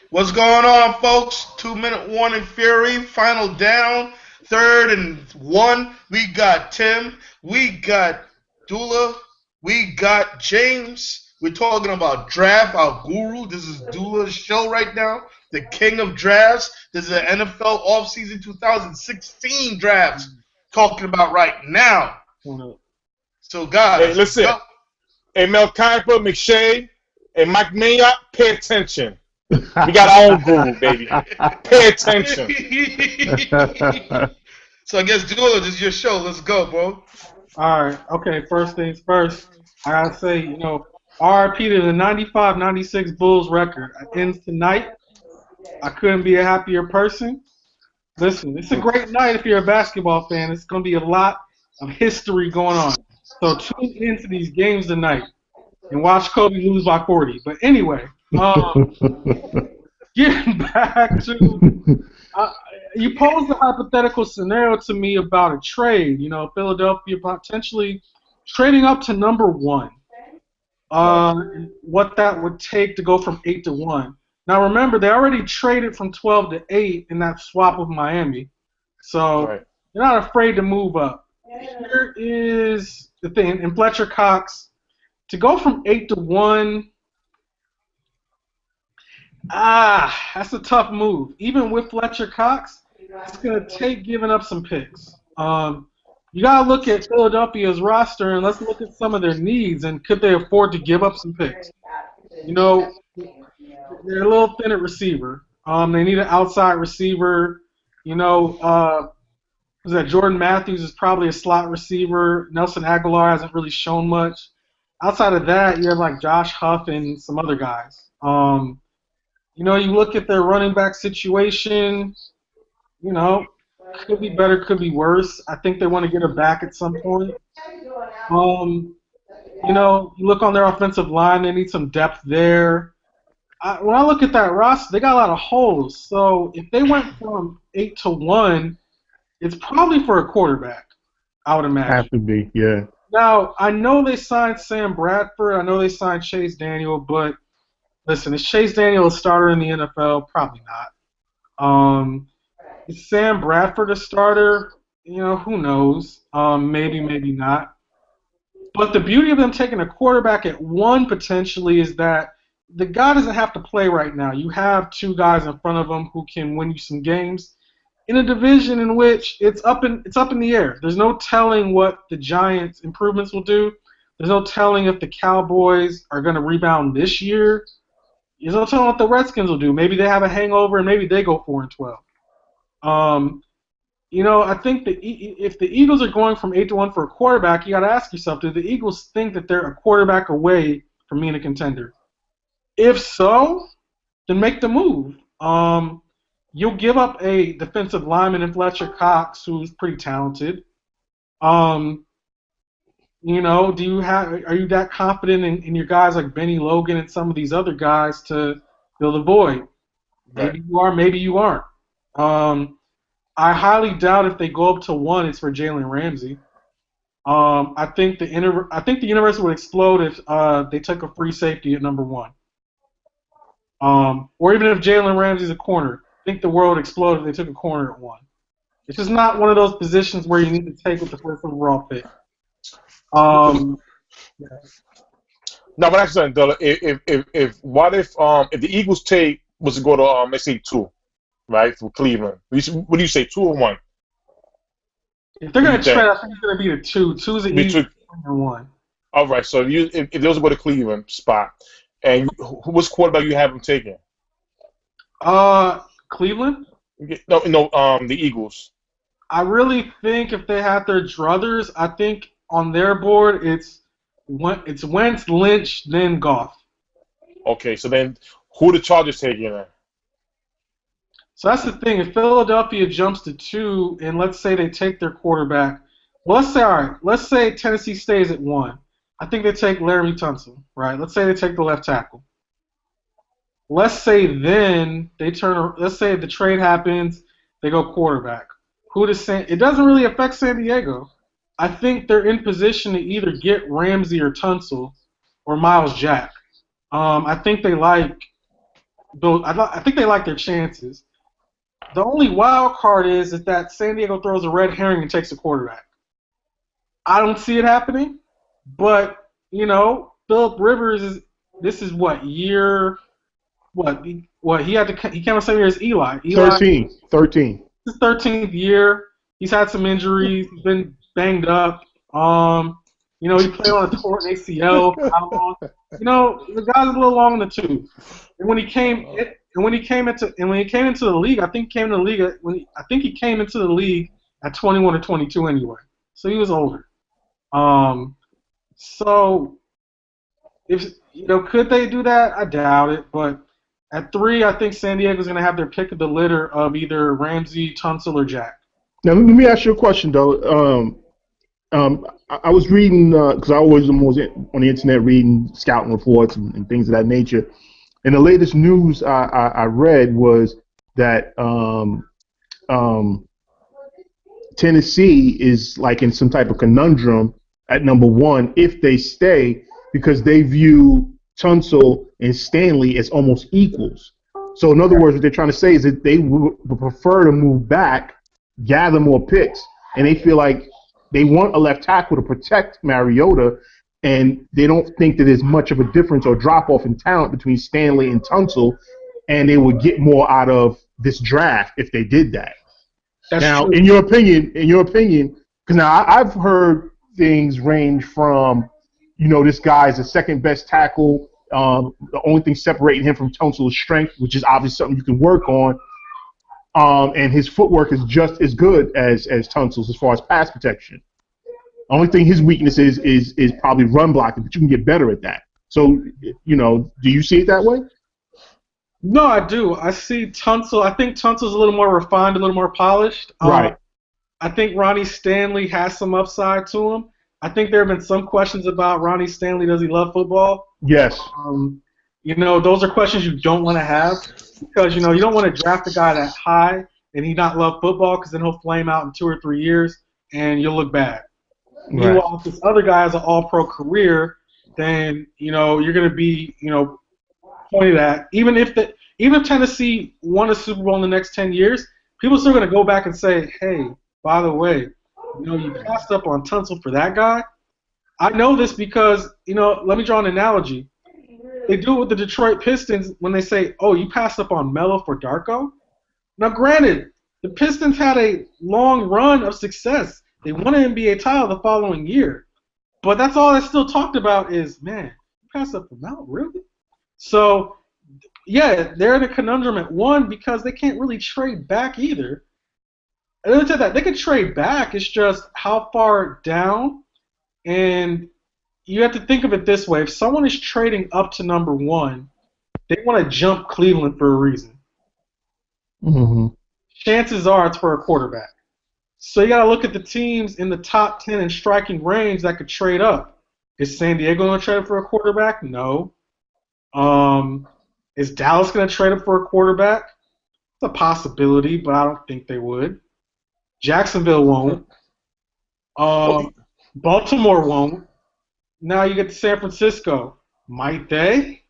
What's going on, folks? 2 minute warning Fury, final down, 3rd and 1. We got Tim, we got Dullah, we got James. We're talking about draft, our guru. This is Dullah's show right now, the king of drafts. This is the NFL offseason 2016 drafts talking about right now. So, Hey, guys, let's listen. go. Hey, Mel Kiper, McShay, and Mike Mayock, pay attention. We got our own guru, baby. Pay attention. So I guess Dula, this is your show. Let's go, bro. All right. Okay. First things first. I gotta say, RIP to the 95-96 Bulls record. It ends tonight. I couldn't be a happier person. Listen, it's a great night if you're a basketball fan. It's gonna be a lot of history going on. So tune into these games tonight and watch Kobe lose by 40. But anyway, getting back to you posed a hypothetical scenario to me about a trade. Philadelphia potentially trading up to number one. What that would take to go from 8 to 1. Now remember, they already traded from 12 to 8 in that swap with Miami, so Right. they're not afraid to move up. Here is the thing, in Fletcher Cox, to go from 8 to 1. That's a tough move. Even with Fletcher Cox, it's going to take giving up some picks. You got to look at Philadelphia's roster and let's look at some of their needs and could they afford to give up some picks. They're a little thin at receiver. They need an outside receiver. Was that Jordan Matthews is probably a slot receiver. Nelson Aguilar hasn't really shown much. Outside of that, you have like Josh Huff and some other guys. You look at their running back situation, could be better, could be worse. I think they want to get her back at some point. You look on their offensive line, they need some depth there. When I look at that roster, they got a lot of holes. So if they went from 8 to 1, it's probably for a quarterback, I would imagine. Have to be, yeah. Now, I know they signed Sam Bradford. I know they signed Chase Daniel, but listen, is Chase Daniel a starter in the NFL? Probably not. Is Sam Bradford a starter? Who knows? Maybe, maybe not. But the beauty of them taking a quarterback at 1 potentially is that the guy doesn't have to play right now. You have 2 guys in front of him who can win you some games in a division in which it's up in the air. There's no telling what the Giants' improvements will do. There's no telling if the Cowboys are going to rebound this year. There's no telling what the Redskins will do. Maybe they have a hangover and maybe they go 4-12. I think if the Eagles are going from 8 to 1 for a quarterback, you got to ask yourself: do the Eagles think that they're a quarterback away from being a contender? If so, then make the move. You'll give up a defensive lineman in Fletcher Cox, who's pretty talented. Are you that confident in your guys like Benny Logan and some of these other guys to fill the void? Maybe you are, maybe you aren't. I highly doubt if they go up to 1, it's for Jalen Ramsey. I think the universe would explode if they took a free safety at number 1. Or even if Jalen Ramsey's a corner. I think the world would explode if they took a corner at 1. It's just not one of those positions where you need to take with the first overall pick. No, but actually, Dullah, if the Eagles take was to go to let's say 2, right, for Cleveland, what do you say, 2 or 1? If they're going to trade, I think it's going to be the 2. 2 is the easy than 1. All right, so if those go to Cleveland spot, and what's quarterback you have them taking? Cleveland? No, the Eagles. I really think if they had their druthers, I think on their board it's Wentz, Lynch, then Goff. Okay, so then who the Chargers taking then? So that's the thing. If Philadelphia jumps to 2, and let's say they take their quarterback, well, let's say Tennessee stays at 1. I think they take Laramie Tunsil, right? Let's say they take the left tackle. Let's say then let's say the trade happens, they go quarterback. It doesn't really affect San Diego. I think they're in position to either get Ramsey or Tunsil or Miles Jack. I think they like I think they like their chances. The only wild card is that San Diego throws a red herring and takes a quarterback. I don't see it happening, but Philip Rivers is. This is what year? What he had to? He came the same year as Eli. 13. His 13th year. He's had some injuries. He's been banged up. He played on a torn ACL for how long? The guy's a little long in the tooth. And when he came into the league, I think he came into the league at 21 or 22 anyway. So he was older. So if could they do that? I doubt it. But at 3, I think San Diego's going to have their pick of the litter of either Ramsey, Tunsil, or Jack. Now let me ask you a question though. I was reading because I always am on the internet reading scouting reports and things of that nature. And the latest news I read was that Tennessee is like in some type of conundrum at number 1 if they stay because they view Tunsil and Stanley as almost equals. So in other words, what they're trying to say is that they would prefer to move back, gather more picks, and they feel like they want a left tackle to protect Mariota, and they don't think that there's much of a difference or drop-off in talent between Stanley and Tunsil, and they would get more out of this draft if they did that. That's now, true. in your opinion, because now I've heard things range from, this guy's the second best tackle. The only thing separating him from Tunsil is strength, which is obviously something you can work on. And his footwork is just as good as Tunsil's as far as pass protection. The only thing his weakness is probably run blocking, but you can get better at that. So, do you see it that way? No, I do. I see Tunsil. I think Tunsil's a little more refined, a little more polished. Right. I think Ronnie Stanley has some upside to him. I think there have been some questions about Ronnie Stanley. Does he love football? Yes. Those are questions you don't want to have because, you don't want to draft a guy that high and he not love football because then he'll flame out in 2 or 3 years and you'll look bad. Right. Meanwhile, if this other guy has an all-pro career, then, you're going to be, pointed at. Even if Tennessee won a Super Bowl in the next 10 years, people are still going to go back and say, hey, by the way, you passed up on Tunsil for that guy. I know this because, let me draw an analogy. They do it with the Detroit Pistons when they say, oh, you passed up on Melo for Darko. Now, granted, the Pistons had a long run of success. They won an NBA title the following year. But that's all that's still talked about is, man, you passed up for Melo, really? So, yeah, they're in a conundrum at 1 because they can't really trade back either. And then to that, they can trade back. It's just how far down. And you have to think of it this way. If someone is trading up to number 1, they want to jump Cleveland for a reason. Mm-hmm. Chances are it's for a quarterback. So you got to look at the teams in the top 10 in striking range that could trade up. Is San Diego going to trade up for a quarterback? No. Is Dallas going to trade up for a quarterback? It's a possibility, but I don't think they would. Jacksonville won't. Baltimore won't. Now you get to San Francisco. Might they?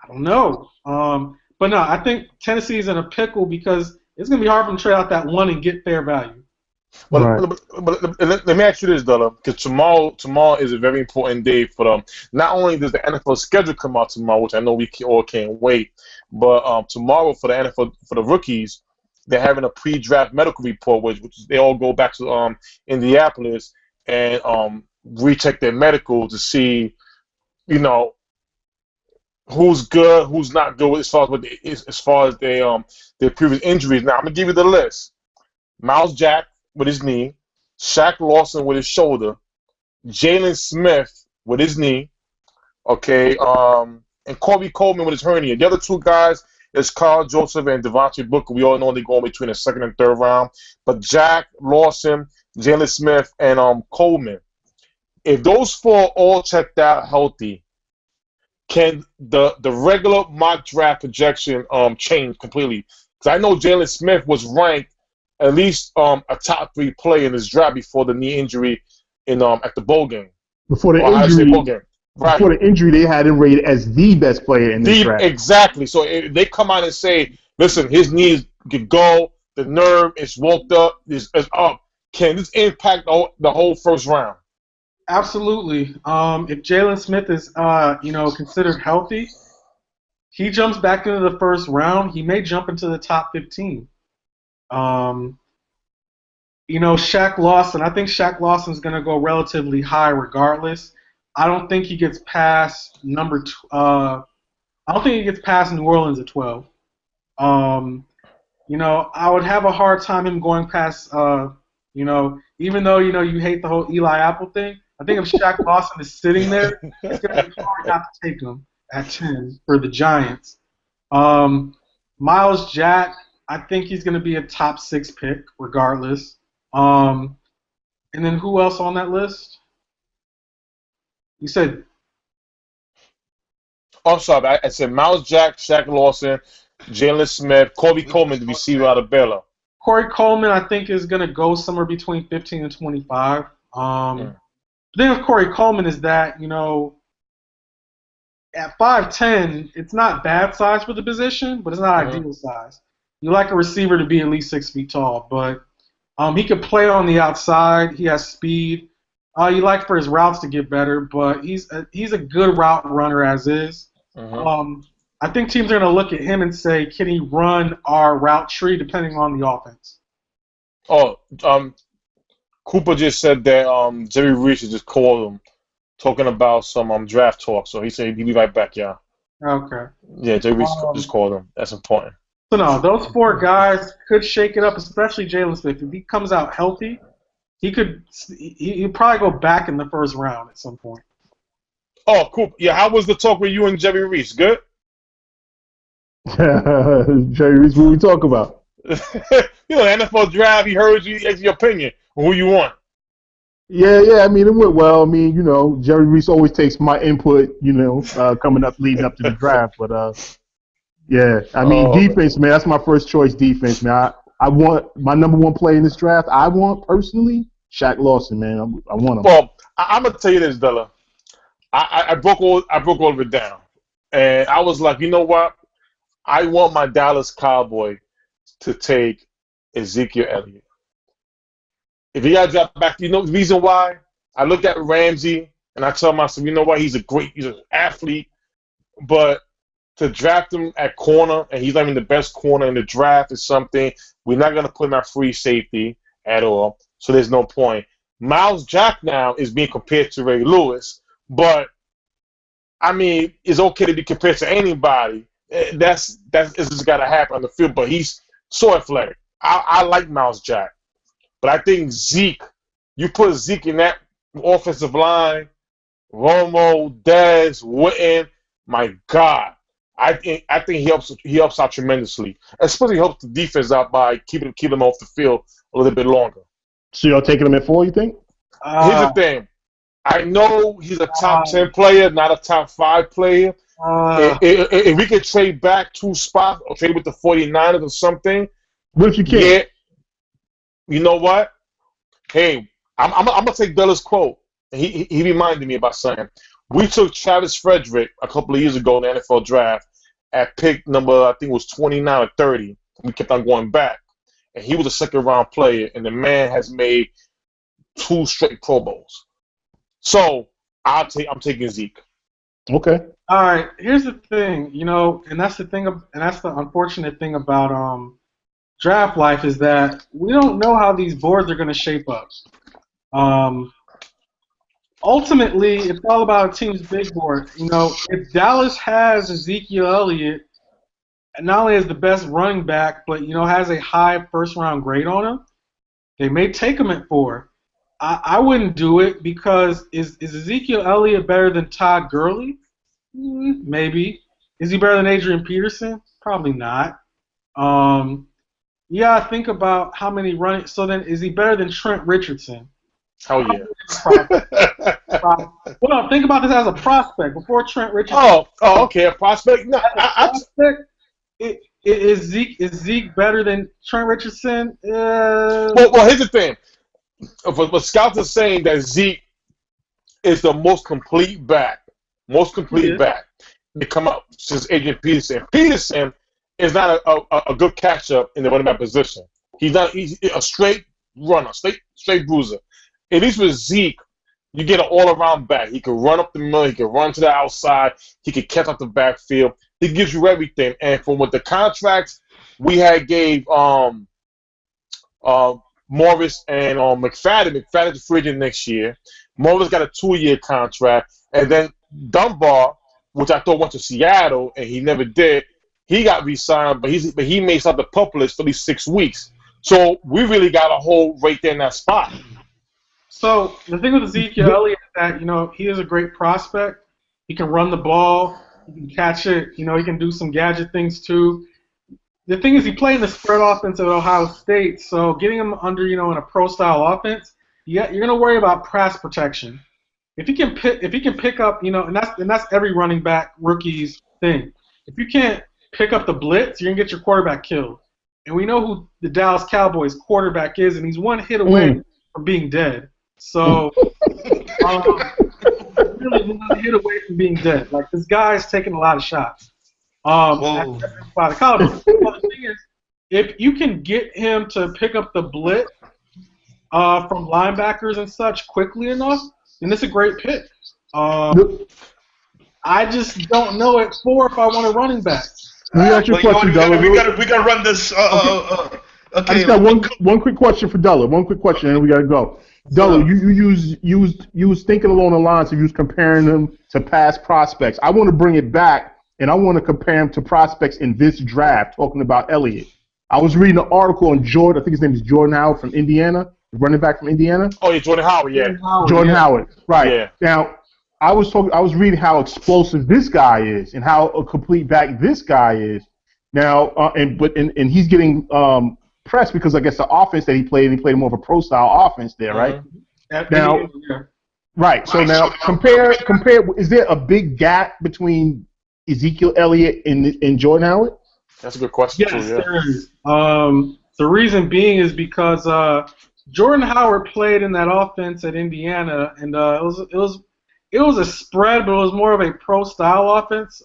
I don't know. But no, I think Tennessee's in a pickle because it's going to be hard for them to trade out that 1 and get fair value. But let me ask you this, Dullah, because tomorrow is a very important day for them. Not only does the NFL schedule come out tomorrow, which I know we all can't wait, but tomorrow for the NFL, for the rookies, they're having a pre-draft medical report, which they all go back to Indianapolis and recheck their medical to see, who's good, who's not good as far as their previous injuries. Now I'm gonna give you the list: Miles Jack with his knee, Shaq Lawson with his shoulder, Jalen Smith with his knee, and Corey Coleman with his hernia. The other 2 guys is Carl Joseph and Devontae Booker. We all know they're going between the 2nd and 3rd round. But Jack, Lawson, Jalen Smith, and Coleman. If those 4 all checked out healthy, can the regular mock draft projection change completely? Because I know Jalen Smith was ranked at least a top 3 player in this draft before the knee injury at the bowl game. Before the Ohio State injury, bowl game. Right. Before the injury, they had him rated as the best player in the draft. Exactly. So if they come out and say, listen, his knees can go, the nerve is woke up, is up. Can this impact the whole first round? Absolutely. If Jalen Smith is, considered healthy, he jumps back into the first round. He may jump into the top 15. Shaq Lawson. I think Shaq Lawson's going to go relatively high regardless. I don't think he gets past I don't think he gets past New Orleans at 12. I would have a hard time him going past. Even though you hate the whole Eli Apple thing, I think if Shaq Lawson is sitting there, it's going to be hard not to take him at 10 for the Giants. Miles Jack, I think he's going to be a top 6 pick regardless. And then who else on that list? You said. Oh, sorry. I said Miles Jack, Shaq Lawson, Jalen Smith, Corey Coleman, the receiver out of Baylor. Corey Coleman, I think, is going to go somewhere between 15 and 25. The thing with Corey Coleman is that, at 5'10", it's not bad size for the position, but it's not ideal size. You like a receiver to be at least 6 feet tall, but he could play on the outside. He has speed. You like for his routes to get better, but he's a good route runner as is. I think teams are going to look at him and say, can he run our route tree depending on the offense? Oh, Cooper just said that Jerry Reese just called him talking about some draft talk. So he said he'll be right back, yeah. Okay. Yeah, Jerry Reese just called him. That's important. So no, those 4 guys could shake it up, especially Jalen Smith. If he comes out healthy, he'd probably go back in the first round at some point. Oh, cool. Yeah, how was the talk with you and Jerry Reese? Good? Jerry Reese, what we talk about? NFL draft, he heard you, that's your opinion. Who you want? Yeah. I mean, it went well. I mean, Jerry Reese always takes my input, leading up to the draft. But, yeah, I mean, defense, man, that's my first choice defense, man. I want my number 1 player in this draft. I want, personally, Shaq Lawson, man. I want him. Well, I'm going to tell you this, Dullah. I broke all of it down. And I was like, you know what? I want my Dallas Cowboy to take Ezekiel Elliott. If he got dropped back, the reason why? I look at Ramsey and I tell myself, you know what? He's an athlete, but to draft him at corner and he's not even the best corner in the draft is something we're not going to put him at free safety at all. So there's no point. Miles Jack now is being compared to Ray Lewis, but I mean, it's okay to be compared to anybody. That's just got to happen on the field. But he's so athletic. I like Miles Jack, but I think Zeke. You put Zeke in that offensive line, Romo, Dez, Witten. My God, I think he helps out tremendously. Especially helps the defense out by keeping them off the field a little bit longer. So you're taking him at 4, you think? Here's the thing. I know he's a top 10 player, not a top 5 player. If we could trade back 2 spots or trade with the 49ers or something. What if you can't? Yeah, you know what? Hey, I'm going to take Dullah's quote. He reminded me about something. We took Travis Frederick a couple of years ago in the NFL draft at pick number, I think it was 29 or 30. We kept on going back. And he was a second-round player, and the man has made 2 straight Pro Bowls. So I'm taking Zeke. Okay. All right. Here's the thing, and that's the unfortunate thing about draft life is that we don't know how these boards are going to shape up. Ultimately, it's all about a team's big board. If Dallas has Ezekiel Elliott, and not only is the best running back, but has a high first-round grade on him, they may take him at 4. I wouldn't do it because is Ezekiel Elliott better than Todd Gurley? Maybe. Is he better than Adrian Peterson? Probably not. Yeah, think about how many running. So then, is he better than Trent Richardson? Oh yeah. Well, think about this as a prospect before Trent Richardson. Oh, okay, a prospect. No, prospect. Is Zeke better than Trent Richardson? Well, here's the thing. But scouts are saying that Zeke is the most complete back most complete Yeah. back. They come up since Adrian Peterson. Peterson is not a good catcher in the running back position. He's a straight runner, straight bruiser. At least with Zeke, you get an all-around back. He can run up the middle. He can run to the outside. He can catch out the backfield. He gives you everything. And from what the contracts we had gave Morris and McFadden's free agent next year. Morris got a 2-year contract. And then Dunbar, which I thought went to Seattle, and he never did, he got re-signed, but he made something public for these 6 weeks. So we really got a hole right there in that spot. So the thing with Ezekiel Elliott is that, he is a great prospect. He can run the ball. He can catch it. He can do some gadget things too. The thing is, he played in the spread offense at Ohio State, so getting him under, in a pro-style offense, you're going to worry about pass protection. If he can pick up, and that's every running back rookie's thing. If you can't pick up the blitz, you're going to get your quarterback killed. And we know who the Dallas Cowboys quarterback is, and he's one hit away from being dead. So, really one hit away from being dead. Like, this guy's taking a lot of shots. By the college. Well, the thing is, if you can get him to pick up the blitz from linebackers and such quickly enough, then it's a great pick. I just don't know at 4 if I want a running back. Let me ask you a question, Dullah. We gotta run this. Okay. I just got one quick question for Dullah. One quick question, and we gotta go. Dullah, you was thinking along the lines of you was comparing them to past prospects. I want to bring it back, and I want to compare him to prospects in this draft. Talking about Elliott, I was reading an article on Jordan. I think his name is Jordan Howard from Indiana, running back from Indiana. Oh yeah, Jordan Howard. Yeah, Jordan Howard. Right. Yeah. Now, I was reading how explosive this guy is and how a complete back this guy is. Now, and he's getting pressed because I guess the offense that he played more of a pro style offense there, right? Now, right. So now compare. Is there a big gap between Ezekiel Elliott and Jordan Howard? That's a good question. Yes, too, yeah. there is. The reason being is because Jordan Howard played in that offense at Indiana, and it was a spread, but it was more of a pro-style offense.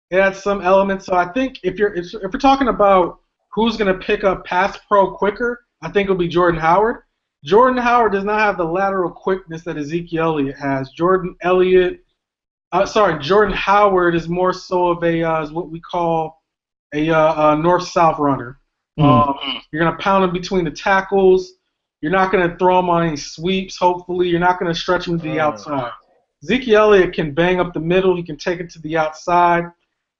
It had some elements. So I think if you're talking about who's going to pick up pass pro quicker, I think it'll be Jordan Howard. Jordan Howard does not have the lateral quickness that Ezekiel Elliott has. Jordan Howard is more so of is what we call a north-south runner. You're going to pound him between the tackles. You're not going to throw him on any sweeps, hopefully. You're not going to stretch him to the outside. Ezekiel Elliott can bang up the middle. He can take it to the outside.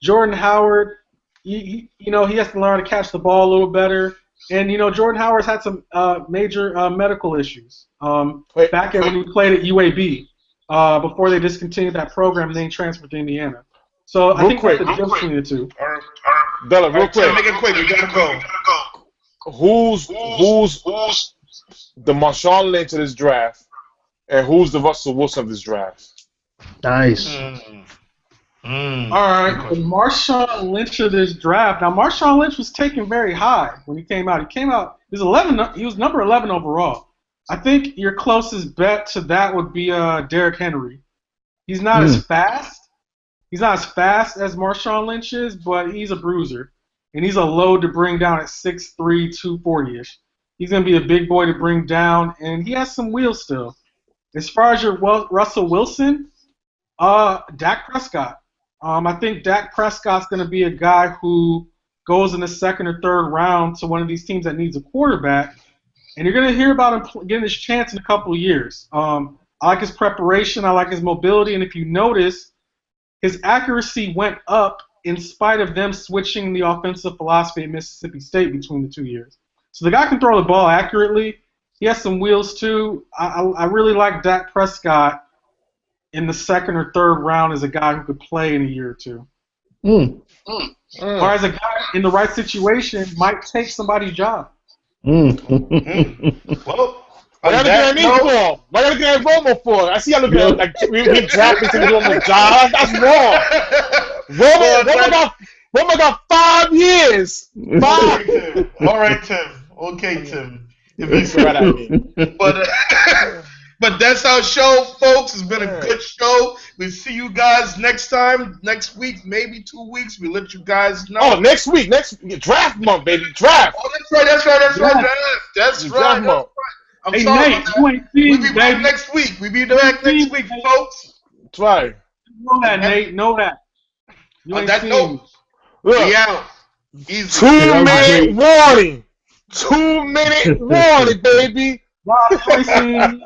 Jordan Howard, he has to learn to catch the ball a little better. And, Jordan Howard's had some major medical issues back when he played at UAB before they discontinued that program and then he transferred to Indiana. So I think that's the difference between the two. Dullah, real quick. Make it quick. We gotta go. Who's the Marshawn Lynch of this draft, and who's the Russell Wilson of this draft? Nice. All right, the Marshawn Lynch of this draft. Now, Marshawn Lynch was taken very high when he came out. He was number 11 overall. I think your closest bet to that would be Derrick Henry. He's not as fast. He's not as fast as Marshawn Lynch is, but he's a bruiser, and he's a load to bring down at 6'3", 240-ish. He's going to be a big boy to bring down, and he has some wheels still. As far as your Russell Wilson, Dak Prescott. I think Dak Prescott's going to be a guy who goes in the second or third round to one of these teams that needs a quarterback, and you're going to hear about him getting his chance in a couple of years. I like his preparation. I like his mobility, and if you notice, his accuracy went up in spite of them switching the offensive philosophy at Mississippi State between the 2 years. So the guy can throw the ball accurately. He has some wheels, too. I really like Dak Prescott in the second or third round as a guy who could play in a year or two. Or as a guy in the right situation might take somebody's job. Well, Why gotta get me for? Why gotta get Romo for? I see y'all looking at like we drafting to Romo job. That's wrong. Romo got 5 years. 5. All right, Tim. Okay, Tim. Right at me. But But that's our show, folks. It's been a Yeah. good show. We'll see you guys next time, next week, maybe 2 weeks. We'll let you guys know. Oh, next week, draft month, baby, draft. Oh, that's right. That's right. Draft month. I'm Hey, sorry Nate, about you that. ain't seen We'll me, be back baby. next week. We'll be back next week, folks. That's right. Know that, Nate. Know that. You On ain't that seen note, me. Look, we out. Easy. 2-minute great. warning. 2-minute warning, baby. Rob, you ain't seen me.